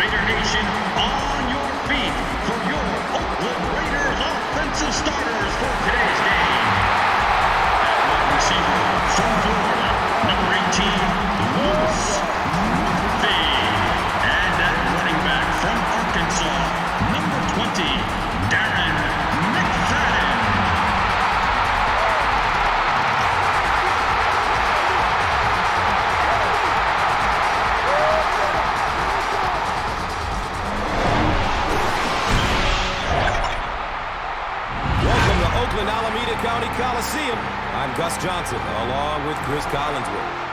Raider Nation, on your feet for your Oakland Raiders offensive starters for today's game. At wide receiver from Florida, number 18, Lewis Murphy. And at running back from Arkansas, number 20, Darren McFadden. Oakland Alameda County Coliseum. I'm Gus Johnson, along with Chris Collinsworth.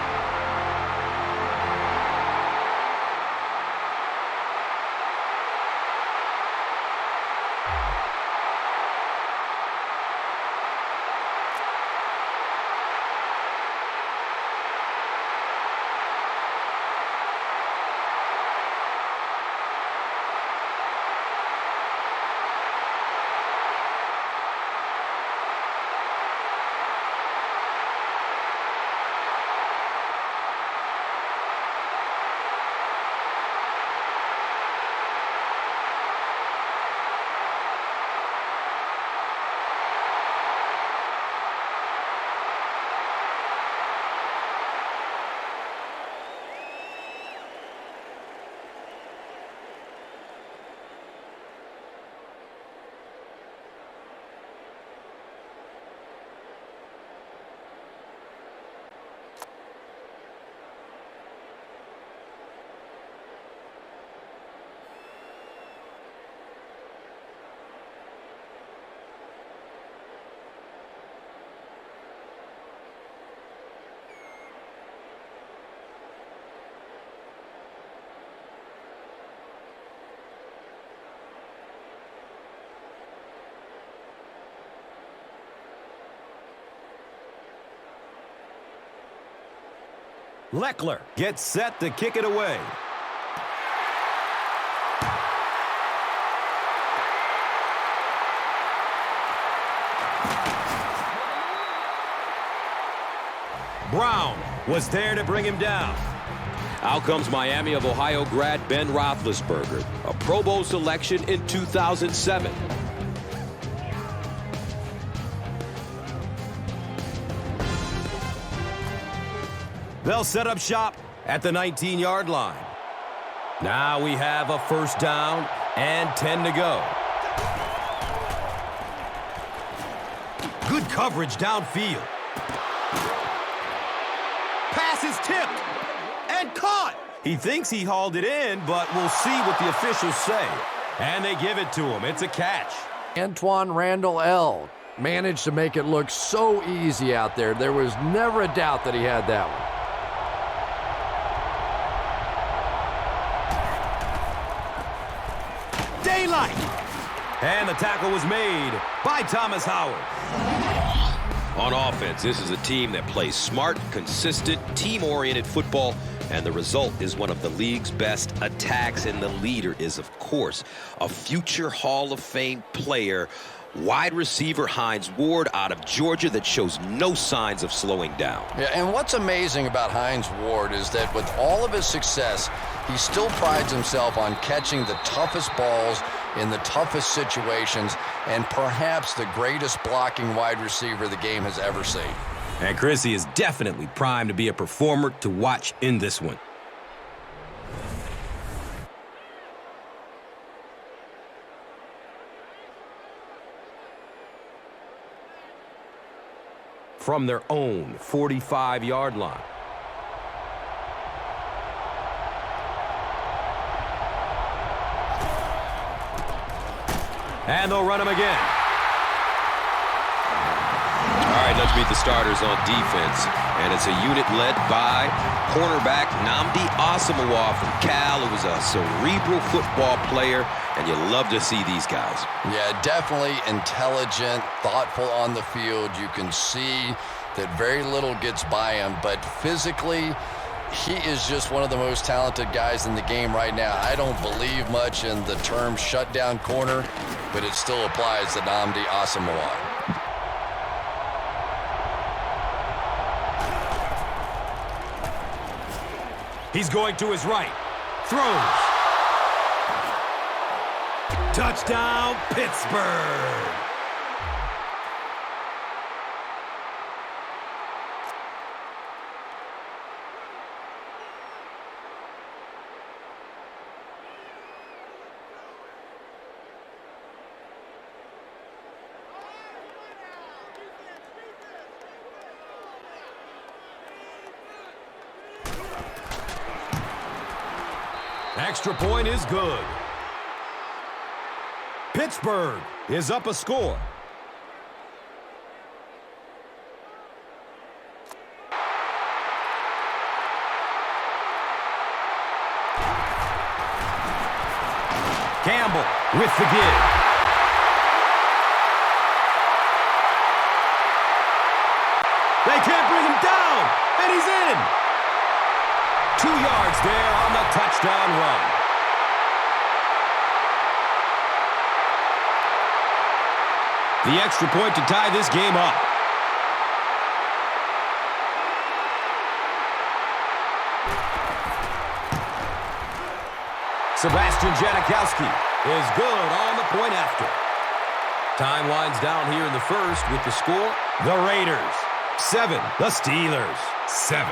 Leckler gets set to kick it away. Brown was there to bring him down. Out comes Miami of Ohio grad Ben Roethlisberger, a Pro Bowl selection in 2007. They'll set up shop at the 19-yard line. Now we have a first down and 10 to go. Good coverage downfield. Pass is tipped and caught. He thinks he hauled it in, but we'll see what the officials say. And they give it to him. It's a catch. Antoine Randall L. managed to make it look so easy out there. There was never a doubt that he had that one. And the tackle was made by Thomas Howard. On offense, this is a team that plays smart, consistent, team-oriented football, and the result is one of the league's best attacks, and the leader is, of course, a future Hall of Fame player, wide receiver Hines Ward out of Georgia, that shows no signs of slowing down. Yeah, and what's amazing about Hines Ward is that with all of his success, he still prides himself on catching the toughest balls in the toughest situations, and perhaps the greatest blocking wide receiver the game has ever seen. And Chrissy is definitely primed to be a performer to watch in this one. From their own 45-yard line. And they'll run him again. All right, let's meet the starters on defense. And it's a unit led by cornerback Nnamdi Asomugha from Cal, who was a cerebral football player, and you love to see these guys. Yeah, definitely intelligent, thoughtful on the field. You can see that very little gets by him, but physically, he is just one of the most talented guys in the game right now. I don't believe much in the term shutdown corner, but it still applies to Nnamdi Asomugha. He's going to his right. Throws. Touchdown, Pittsburgh. Extra point is good. Pittsburgh is up a score. Campbell with the give. They can't bring him down, and he's in. 2 yards there on the touchdown run. The extra point to tie this game up. Sebastian Janikowski is good on the point after. Time winds down here in the first with the score. The Raiders 7, the Steelers 7.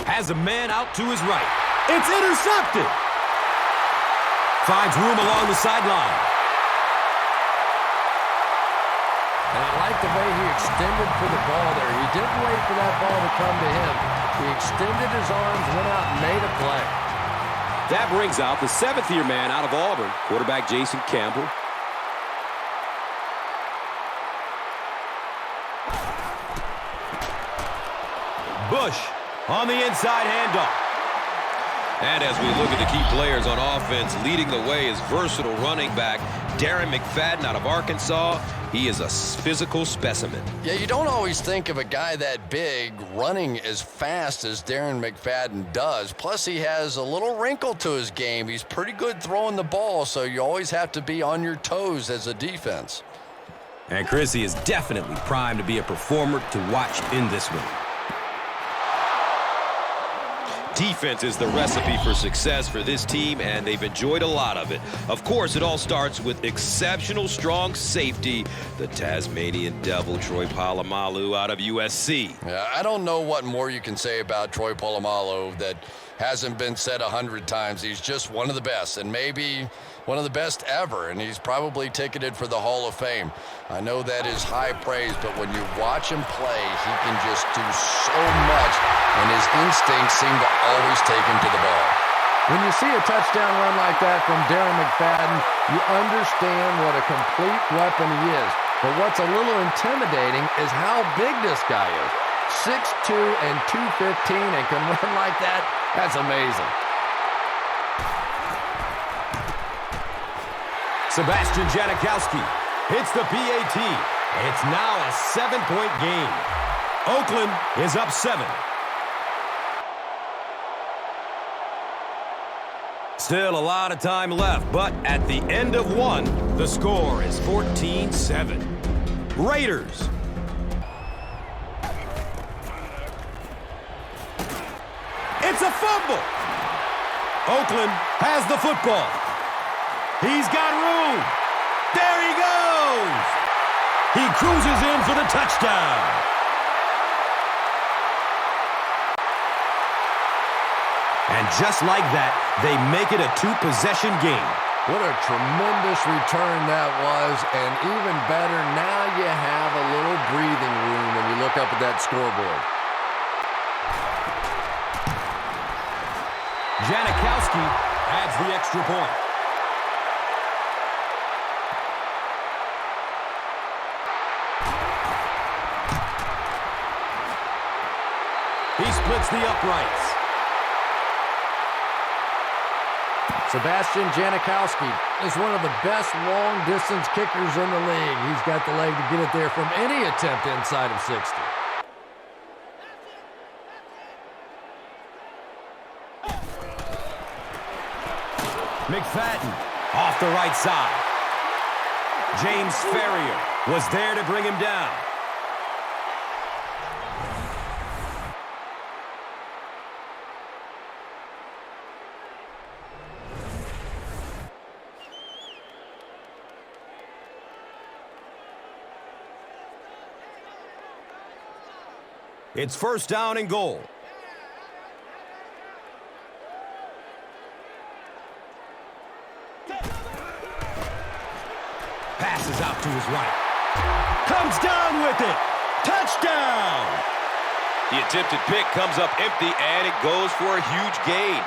Has a man out to his right. It's intercepted. Finds room along the sideline. And I like the way he extended for the ball there. He didn't wait for that ball to come to him. He extended his arms, went out and made a play. That brings out the seventh-year man out of Auburn, quarterback Jason Campbell. Bush on the inside handoff. And as we look at the key players on offense, leading the way is versatile running back Darren McFadden out of Arkansas. He is a physical specimen. Yeah, you don't always think of a guy that big running as fast as Darren McFadden does. Plus, he has a little wrinkle to his game. He's pretty good throwing the ball, so you always have to be on your toes as a defense. And Chrissy is definitely primed to be a performer to watch in this one. Defense is the recipe for success for this team, and they've enjoyed a lot of it. Of course, it all starts with exceptional strong safety, the Tasmanian Devil, Troy Polamalu out of USC. Yeah, I don't know what more you can say about Troy Polamalu that hasn't been said 100 times. He's just one of the best, and maybe one of the best ever, and he's probably ticketed for the Hall of Fame. I know that is high praise, but when you watch him play, he can just do so much, and his instincts seem to always take him to the ball. When you see a touchdown run like that from Darren McFadden, you understand what a complete weapon he is. But what's a little intimidating is how big this guy is. 6'2" and 215 and can run like that. That's amazing. Sebastian Janikowski hits the PAT. It's now a 7-point game. Oakland is up 7. Still a lot of time left, but at the end of one, the score is 14-7. Raiders. It's a fumble. Oakland has the football. He's got room. There he goes. He cruises in for the touchdown. And just like that, they make it a 2-possession game. What a tremendous return that was, and even better, now you have a little breathing room when you look up at that scoreboard. Janikowski adds the extra point. He splits the uprights. Sebastian Janikowski is one of the best long-distance kickers in the league. He's got the leg to get it there from any attempt inside of 60. McFadden off the right side. James Ferrier was there to bring him down. It's first down and goal. Passes out to his right. Comes down with it. Touchdown! The attempted pick comes up empty, and it goes for a huge gain.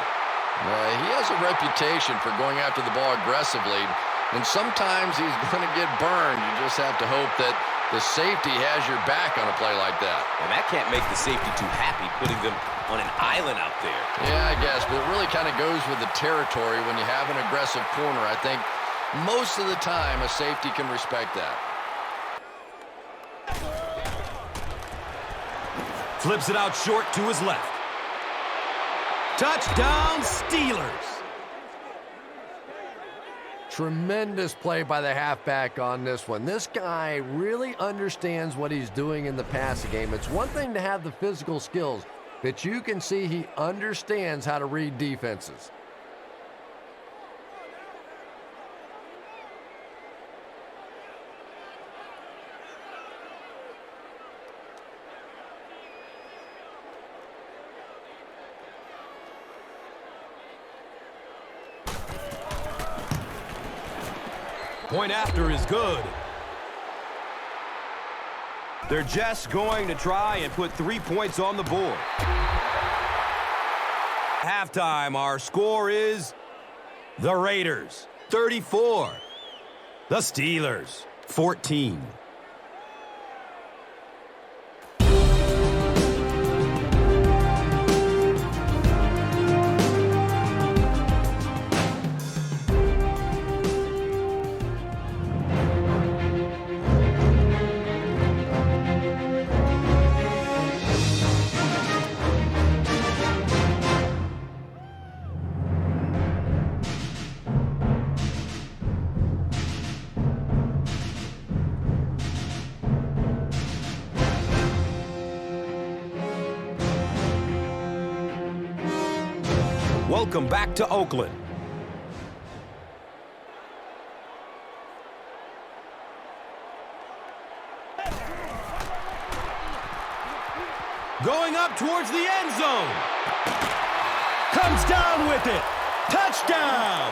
He has a reputation for going after the ball aggressively, and sometimes he's going to get burned. You just have to hope that the safety has your back on a play like that. And that can't make the safety too happy, putting them on an island out there. Yeah, I guess, but it really kind of goes with the territory when you have an aggressive corner. I think most of the time a safety can respect that. Flips it out short to his left. Touchdown, Steelers. Tremendous play by the halfback on this one. This guy really understands what he's doing in the passing game. It's one thing to have the physical skills, but you can see he understands how to read defenses. Point after is good. They're just going to try and put 3 points on the board. Halftime, our score is the Raiders 34, the Steelers 14. Welcome back to Oakland. Going up towards the end zone. Comes down with it. Touchdown!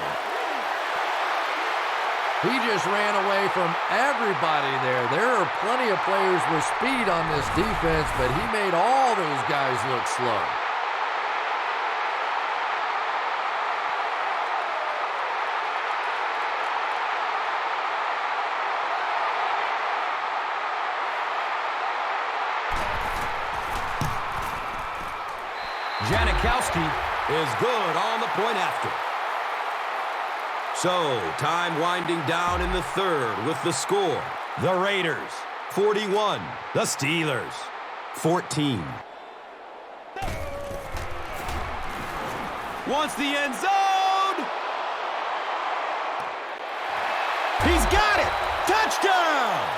He just ran away from everybody there. There are plenty of players with speed on this defense, but he made all those guys look slow. Janikowski is good on the point after. So, time winding down in the third with the score. The Raiders, 41. The Steelers, 14. Wants the end zone. He's got it. Touchdown.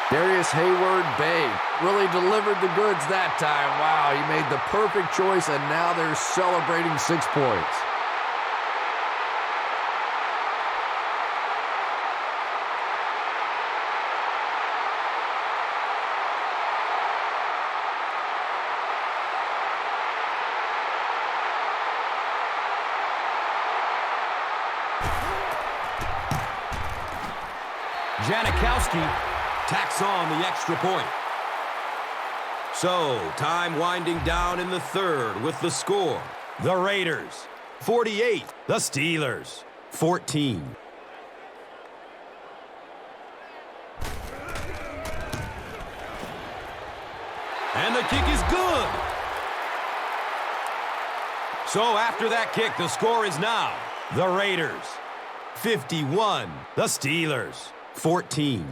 Darius Hayward-Bay really delivered the goods that time. Wow, he made the perfect choice, and now they're celebrating 6 points. Janikowski tacks on the extra point. So, time winding down in the third with the score. The Raiders, 48. The Steelers, 14. And the kick is good. So, after that kick, the score is now the Raiders, 51. The Steelers, 14.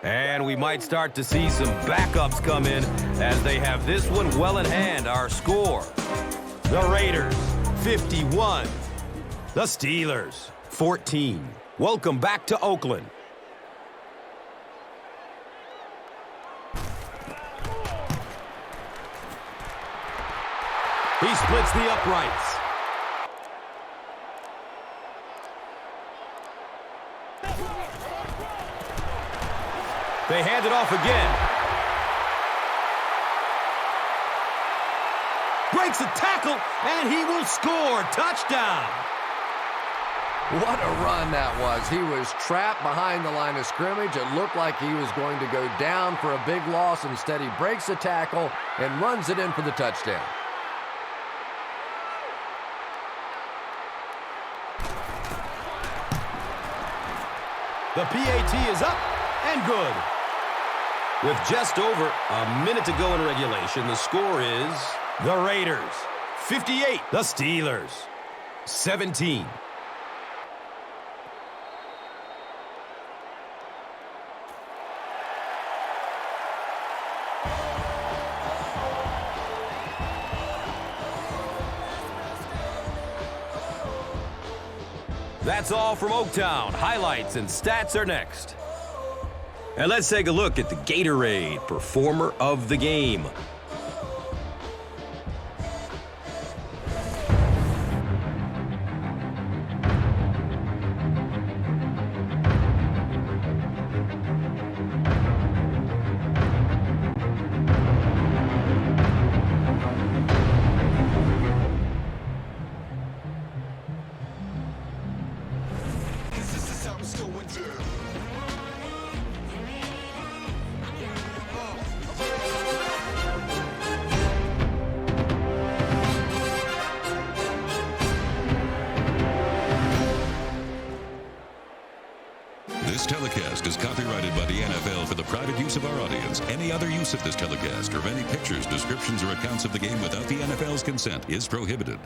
And we might start to see some backups come in as they have this one well in hand. Our score, the Raiders, 51. The Steelers, 14. Welcome back to Oakland. He splits the uprights. They hand it off again. Breaks a tackle, and he will score. Touchdown. What a run that was. He was trapped behind the line of scrimmage. It looked like he was going to go down for a big loss. Instead, he breaks the tackle and runs it in for the touchdown. The PAT is up and good. With just over a minute to go in regulation, the score is the Raiders 58, the Steelers 17. That's all from Oaktown. Highlights and stats are next. And let's take a look at the Gatorade Performer of the Game. This telecast is copyrighted by the NFL for the private use of our audience. Any other use of this telecast or any pictures, descriptions, or accounts of the game without the NFL's consent is prohibited.